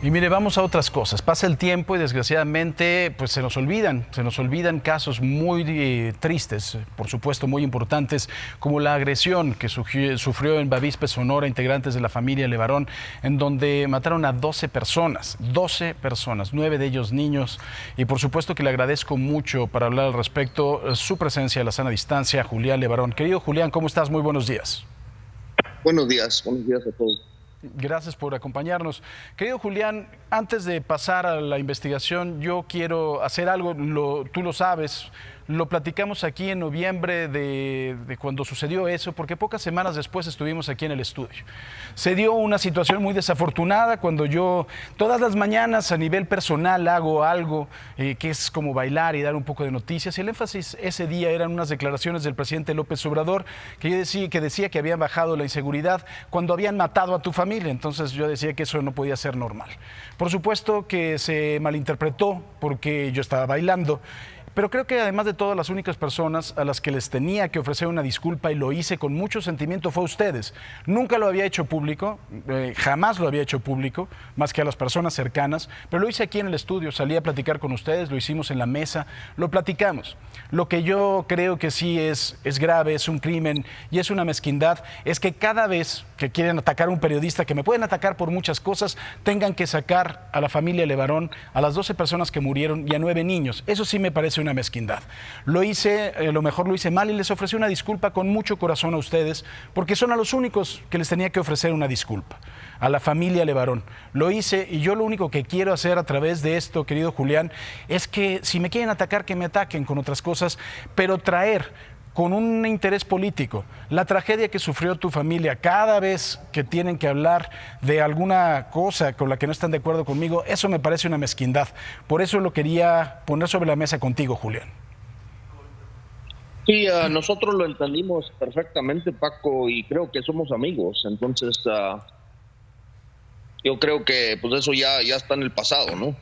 Y mire, vamos a otras cosas. Pasa el tiempo y desgraciadamente pues se nos olvidan casos muy tristes, por supuesto muy importantes, como la agresión que sufrió en Bavispe, Sonora, integrantes de la familia Levarón, en donde mataron a 12 personas, 9 de ellos niños. Y por supuesto que le agradezco mucho para hablar al respecto su presencia a la sana distancia, Julián Levarón. Querido Julián, ¿cómo estás? Muy buenos días. Buenos días a todos. Gracias por acompañarnos. Querido Julián, antes de pasar a la investigación, yo quiero hacer algo, tú lo sabes, lo platicamos aquí en noviembre de cuando sucedió eso, porque pocas semanas después estuvimos aquí en el estudio. Se dio una situación muy desafortunada cuando yo todas las mañanas a nivel personal hago algo que es como bailar y dar un poco de noticias. El énfasis ese día eran unas declaraciones del presidente López Obrador que decía que habían bajado la inseguridad cuando habían matado a tu familia. Entonces yo decía que eso no podía ser normal. Por supuesto que se malinterpretó porque yo estaba bailando. Pero creo que además de todas las únicas personas a las que les tenía que ofrecer una disculpa y lo hice con mucho sentimiento fue a ustedes. Nunca lo había hecho público, jamás lo había hecho público, más que a las personas cercanas, pero lo hice aquí en el estudio, salí a platicar con ustedes, lo hicimos en la mesa, lo platicamos. Lo que yo creo que sí es grave, es un crimen y es una mezquindad, es que cada vez que quieren atacar a un periodista, que me pueden atacar por muchas cosas, tengan que sacar a la familia Levarón, a las 12 personas que murieron y a 9 niños. Eso sí me parece una mezquindad. Lo hice, lo mejor lo hice mal y les ofrecí una disculpa con mucho corazón a ustedes, porque son a los únicos que les tenía que ofrecer una disculpa, a la familia Levarón. Lo hice y yo lo único que quiero hacer a través de esto, querido Julián, es que si me quieren atacar, que me ataquen con otras cosas, pero traer con un interés político la tragedia que sufrió tu familia cada vez que tienen que hablar de alguna cosa con la que no están de acuerdo conmigo, eso me parece una mezquindad. Por eso lo quería poner sobre la mesa contigo, Julián. Sí, nosotros lo entendimos perfectamente, Paco, y creo que somos amigos. Entonces, yo creo que pues eso ya está en el pasado, ¿no?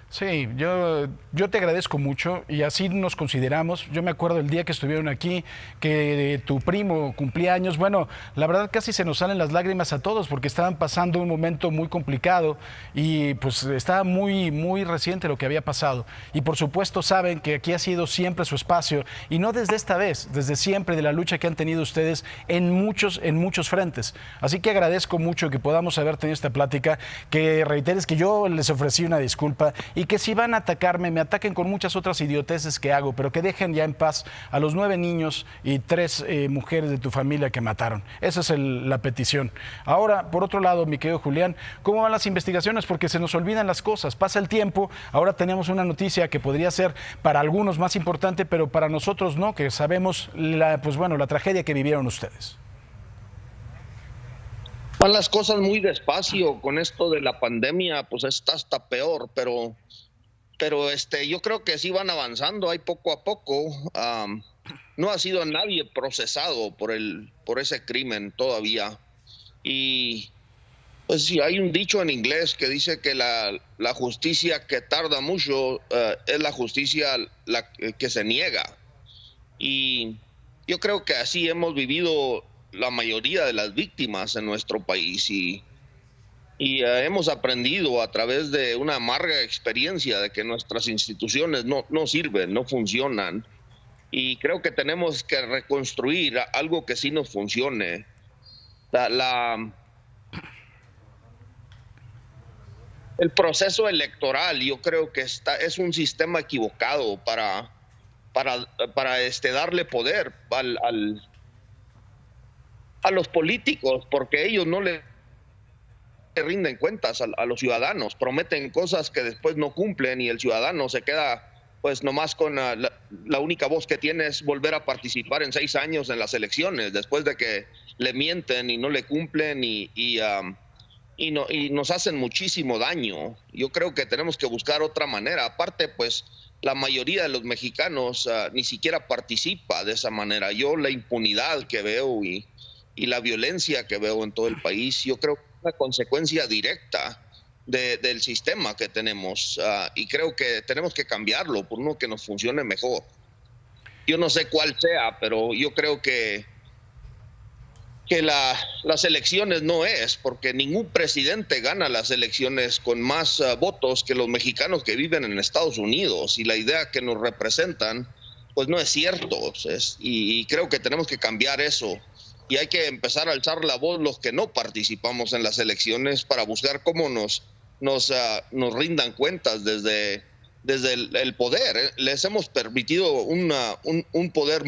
Sí, yo te agradezco mucho y así nos consideramos. Yo me acuerdo el día que estuvieron aquí, que tu primo cumplía años. Bueno, la verdad casi se nos salen las lágrimas a todos porque estaban pasando un momento muy complicado y pues estaba muy reciente lo que había pasado. Y por supuesto saben que aquí ha sido siempre su espacio y no desde esta vez, desde siempre de la lucha que han tenido ustedes en muchos frentes. Así que agradezco mucho que podamos haber tenido esta plática, que reiteres que yo les ofrecí una disculpa y que si van a atacarme, me ataquen con muchas otras idioteces que hago, pero que dejen ya en paz a los 9 niños y 3 mujeres de tu familia que mataron. Esa es la petición. Ahora, por otro lado, mi querido Julián, ¿cómo van las investigaciones? Porque se nos olvidan las cosas, pasa el tiempo, ahora tenemos una noticia que podría ser para algunos más importante, pero para nosotros no, que sabemos la tragedia que vivieron ustedes. Van las cosas muy despacio con esto de la pandemia, pues está hasta peor, pero yo creo que sí van avanzando ahí poco a poco. No ha sido nadie procesado por ese crimen todavía. Y pues sí, hay un dicho en inglés que dice que la justicia que tarda mucho es la justicia que se niega. Y yo creo que así hemos vivido la mayoría de las víctimas en nuestro país y hemos aprendido a través de una amarga experiencia de que nuestras instituciones no sirven, no funcionan. Y creo que tenemos que reconstruir algo que sí nos funcione. El proceso electoral, yo creo que es un sistema equivocado para darle poder a los políticos, porque ellos no le rinden cuentas a los ciudadanos, prometen cosas que después no cumplen y el ciudadano se queda pues nomás con la única voz que tiene es volver a participar en 6 años en las elecciones, después de que le mienten y no le cumplen y nos hacen muchísimo daño. Yo creo que tenemos que buscar otra manera. Aparte, pues la mayoría de los mexicanos ni siquiera participa de esa manera. Yo la impunidad que veo y la violencia que veo en todo el país, yo creo que es una consecuencia directa del sistema que tenemos y creo que tenemos que cambiarlo por uno que nos funcione mejor. Yo no sé cuál sea, pero yo creo que que las elecciones no es, porque ningún presidente gana las elecciones con más votos que los mexicanos que viven en Estados Unidos, y la idea que nos representan pues no es cierto, y creo que tenemos que cambiar eso, y hay que empezar a alzar la voz los que no participamos en las elecciones para buscar cómo nos rindan cuentas desde el poder. Les hemos permitido un poder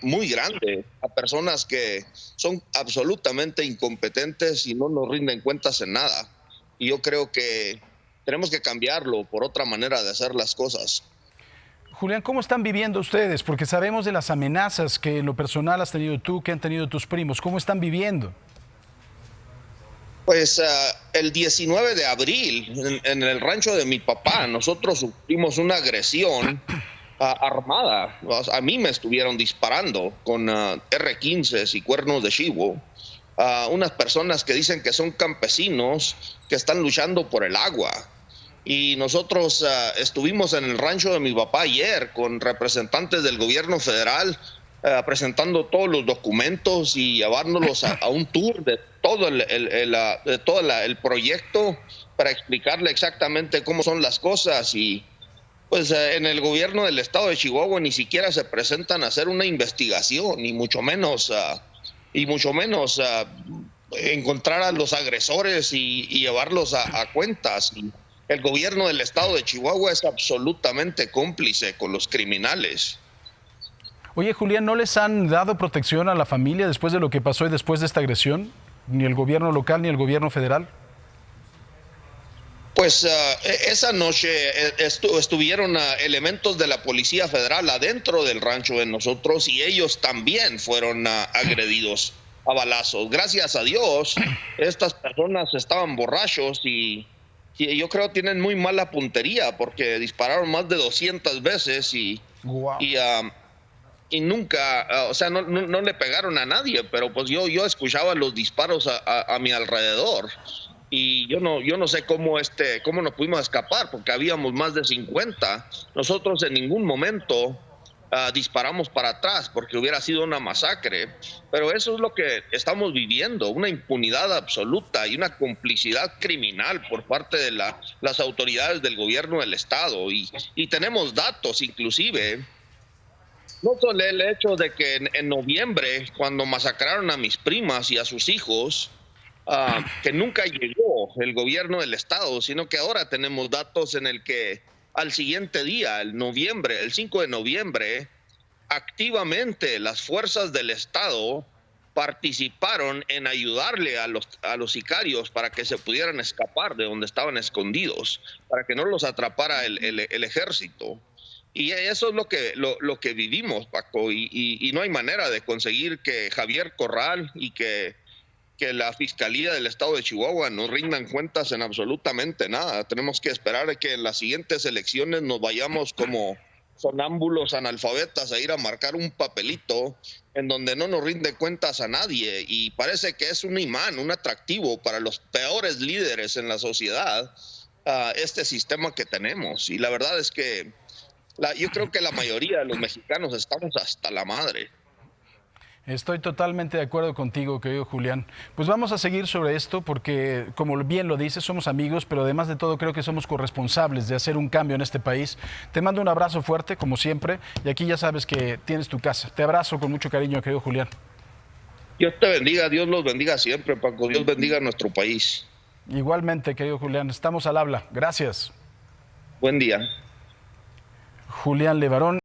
muy grande a personas que son absolutamente incompetentes y no nos rinden cuentas en nada. Y yo creo que tenemos que cambiarlo por otra manera de hacer las cosas. Julián, ¿cómo están viviendo ustedes? Porque sabemos de las amenazas que en lo personal has tenido tú, que han tenido tus primos. ¿Cómo están viviendo? Pues el 19 de abril, en el rancho de mi papá, nosotros sufrimos una agresión armada. A mí me estuvieron disparando con R-15 y cuernos de chivo. Unas personas que dicen que son campesinos que están luchando por el agua. Y nosotros estuvimos en el rancho de mi papá ayer con representantes del gobierno federal, presentando todos los documentos y llevándolos a un tour de todo el proyecto para explicarle exactamente cómo son las cosas. Y pues en el gobierno del estado de Chihuahua ni siquiera se presentan a hacer una investigación, y mucho menos encontrar a los agresores y llevarlos a cuentas. Y el gobierno del estado de Chihuahua es absolutamente cómplice con los criminales. Oye, Julián, ¿no les han dado protección a la familia después de lo que pasó y después de esta agresión? ¿Ni el gobierno local ni el gobierno federal? Pues esa noche estuvieron elementos de la Policía Federal adentro del rancho de nosotros, y ellos también fueron agredidos a balazos. Gracias a Dios, estas personas estaban borrachos y yo creo tienen muy mala puntería, porque dispararon más de 200 veces Wow. y nunca, no le pegaron a nadie, pero pues yo escuchaba los disparos a mi alrededor, y yo no sé cómo nos pudimos escapar, porque habíamos más de 50. Nosotros en ningún momento disparamos para atrás, porque hubiera sido una masacre. Pero eso es lo que estamos viviendo, una impunidad absoluta y una complicidad criminal por parte de las autoridades del gobierno del estado, y tenemos datos inclusive. No solo el hecho de que en noviembre, cuando masacraron a mis primas y a sus hijos, que nunca llegó el gobierno del estado, sino que ahora tenemos datos en el que al siguiente día, el 5 de noviembre, activamente las fuerzas del estado participaron en ayudarle a los sicarios para que se pudieran escapar de donde estaban escondidos, para que no los atrapara el ejército. Y eso es lo que vivimos, Paco, y no hay manera de conseguir que Javier Corral y que la Fiscalía del Estado de Chihuahua nos rindan cuentas en absolutamente nada. Tenemos que esperar a que en las siguientes elecciones nos vayamos como sonámbulos analfabetas a ir a marcar un papelito en donde no nos rinde cuentas a nadie, y parece que es un imán, un atractivo para los peores líderes en la sociedad, este sistema que tenemos. Y la verdad es que yo creo que la mayoría de los mexicanos estamos hasta la madre. Estoy totalmente de acuerdo contigo, querido Julián. Pues vamos a seguir sobre esto porque, como bien lo dices, somos amigos, pero además de todo creo que somos corresponsables de hacer un cambio en este país. Te mando un abrazo fuerte, como siempre, y aquí ya sabes que tienes tu casa. Te abrazo con mucho cariño, querido Julián. Dios te bendiga, Dios los bendiga siempre, Paco. Dios bendiga a nuestro país. Igualmente, querido Julián, estamos al habla. Gracias. Buen día. Julián Levarón.